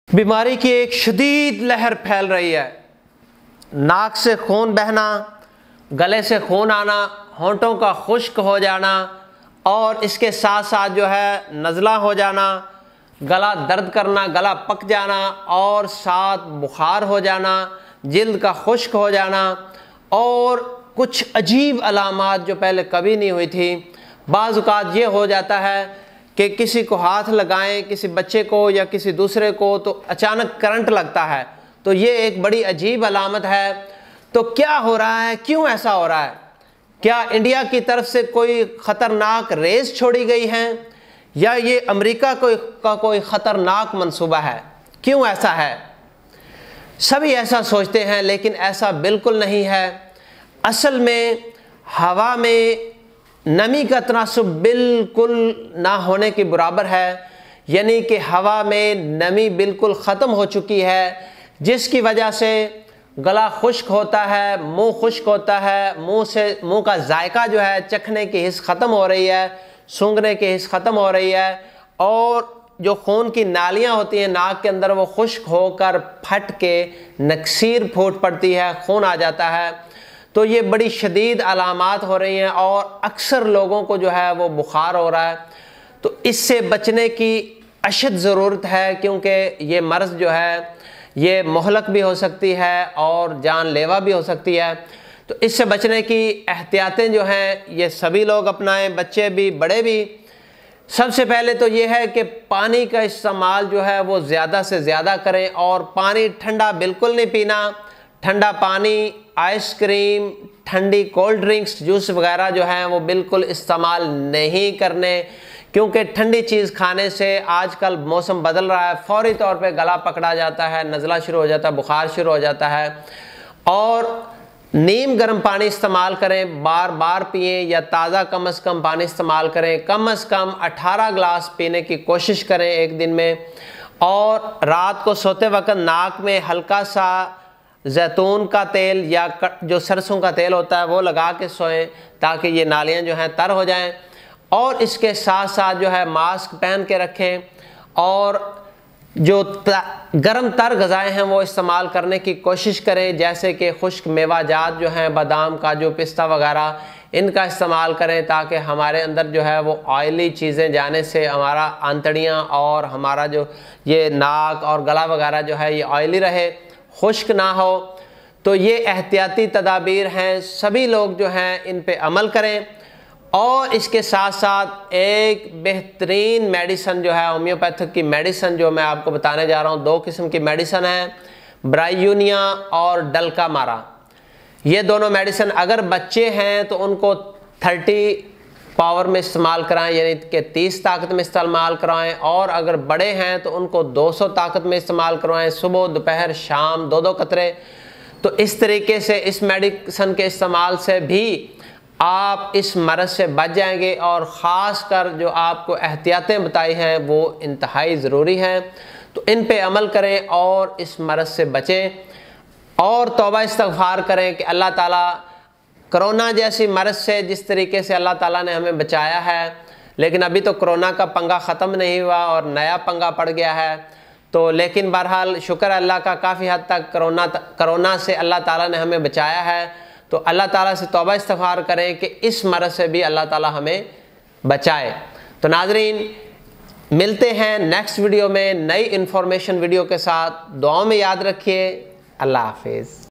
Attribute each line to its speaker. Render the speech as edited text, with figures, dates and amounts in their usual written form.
Speaker 1: بیماری کی ایک شدید لہر پھیل رہی ہے۔ ناک سے خون بہنا، گلے سے خون آنا، ہونٹوں کا خشک ہو جانا اور اس کے ساتھ ساتھ جو ہے نزلہ ہو جانا، گلا درد کرنا، گلا پک جانا اور ساتھ بخار ہو جانا، جلد کا خشک ہو جانا اور کچھ عجیب علامات جو پہلے کبھی نہیں ہوئی تھی۔ بعض اوقات یہ ہو جاتا ہے کہ کسی کو ہاتھ لگائیں، کسی بچے کو یا کسی دوسرے کو، تو اچانک کرنٹ لگتا ہے، تو یہ ایک بڑی عجیب علامت ہے۔ تو کیا ہو رہا ہے؟ کیوں ایسا ہو رہا ہے؟ کیا انڈیا کی طرف سے کوئی خطرناک ریز چھوڑی گئی ہے یا یہ امریکہ کا کوئی خطرناک منصوبہ ہے؟ کیوں ایسا ہے؟ سبھی ایسا سوچتے ہیں لیکن ایسا بالکل نہیں ہے۔ اصل میں ہوا میں نمی کا تناسب بالکل نہ ہونے کے برابر ہے، یعنی کہ ہوا میں نمی بالکل ختم ہو چکی ہے، جس کی وجہ سے گلا خشک ہوتا ہے، منہ خشک ہوتا ہے، منہ کا ذائقہ جو ہے، چکھنے کی حس ختم ہو رہی ہے، سونگھنے کی حس ختم ہو رہی ہے اور جو خون کی نالیاں ہوتی ہیں ناک کے اندر وہ خشک ہو کر پھٹ کے نکسیر پھوٹ پڑتی ہے، خون آ جاتا ہے۔ تو یہ بڑی شدید علامات ہو رہی ہیں اور اکثر لوگوں کو جو ہے وہ بخار ہو رہا ہے۔ تو اس سے بچنے کی اشد ضرورت ہے، کیونکہ یہ مرض جو ہے یہ مہلک بھی ہو سکتی ہے اور جان لیوا بھی ہو سکتی ہے۔ تو اس سے بچنے کی احتیاطیں جو ہیں یہ سبھی لوگ اپنائیں، بچے بھی بڑے بھی۔ سب سے پہلے تو یہ ہے کہ پانی کا استعمال جو ہے وہ زیادہ سے زیادہ کریں اور پانی ٹھنڈا بالکل نہیں پینا۔ ٹھنڈا پانی، آئس کریم، ٹھنڈی کولڈ ڈرنکس، جوس وغیرہ جو ہیں وہ بالکل استعمال نہیں کرنے، کیونکہ ٹھنڈی چیز کھانے سے آج کل موسم بدل رہا ہے، فوری طور پہ گلا پکڑا جاتا ہے، نزلہ شروع ہو جاتا ہے، بخار شروع ہو جاتا ہے۔ اور نیم گرم پانی استعمال کریں، بار بار پئیں یا تازہ کم از کم پانی استعمال کریں، کم از کم 18 گلاس پینے کی کوشش کریں ایک دن میں۔ اور رات کو سوتے وقت ناک میں ہلکا سا زیتون کا تیل یا جو سرسوں کا تیل ہوتا ہے وہ لگا کے سوئیں، تاکہ یہ نالیاں جو ہیں تر ہو جائیں۔ اور اس کے ساتھ ساتھ جو ہے ماسک پہن کے رکھیں اور جو گرم تر غذائیں ہیں وہ استعمال کرنے کی کوشش کریں، جیسے کہ خشک میوہ جات جو ہیں، بادام، کاجو، پستہ وغیرہ، ان کا استعمال کریں تاکہ ہمارے اندر جو ہے وہ آئلی چیزیں جانے سے ہمارا آنتڑیاں اور ہمارا جو یہ ناک اور گلا وغیرہ جو ہے یہ آئلی رہے، خشک نہ ہو۔ تو یہ احتیاطی تدابیر ہیں، سبھی لوگ جو ہیں ان پہ عمل کریں۔ اور اس کے ساتھ ساتھ ایک بہترین میڈیسن جو ہے ہومیوپیتھک کی میڈیسن جو میں آپ کو بتانے جا رہا ہوں، 2 قسم کی میڈیسن ہیں، برائیونیا اور ڈلکا مارا۔ یہ دونوں میڈیسن اگر بچے ہیں تو ان کو 30 پاور میں استعمال کرائیں، یعنی کہ 30 طاقت میں استعمال کرائیں، اور اگر بڑے ہیں تو ان کو 200 طاقت میں استعمال کروائیں، صبح، دوپہر، شام 2 قطرے۔ تو اس طریقے سے اس میڈیسن کے استعمال سے بھی آپ اس مرض سے بچ جائیں گے، اور خاص کر جو آپ کو احتیاطیں بتائی ہیں وہ انتہائی ضروری ہیں۔ تو ان پہ عمل کریں اور اس مرض سے بچیں اور توبہ استغفار کریں کہ اللہ تعالیٰ کرونا جیسی مرض سے جس طریقے سے اللہ تعالیٰ نے ہمیں بچایا ہے، لیکن ابھی تو کرونا کا پنگا ختم نہیں ہوا اور نیا پنگا پڑ گیا ہے۔ تو لیکن بہرحال شکر اللہ کا، کافی حد تک کرونا سے اللہ تعالیٰ نے ہمیں بچایا ہے۔ تو اللہ تعالیٰ سے توبہ استغفار کریں کہ اس مرض سے بھی اللہ تعالیٰ ہمیں بچائے۔ تو ناظرین، ملتے ہیں نیکسٹ ویڈیو میں نئی انفارمیشن ویڈیو کے ساتھ۔ دعاؤں میں یاد رکھیے۔ اللہ حافظ۔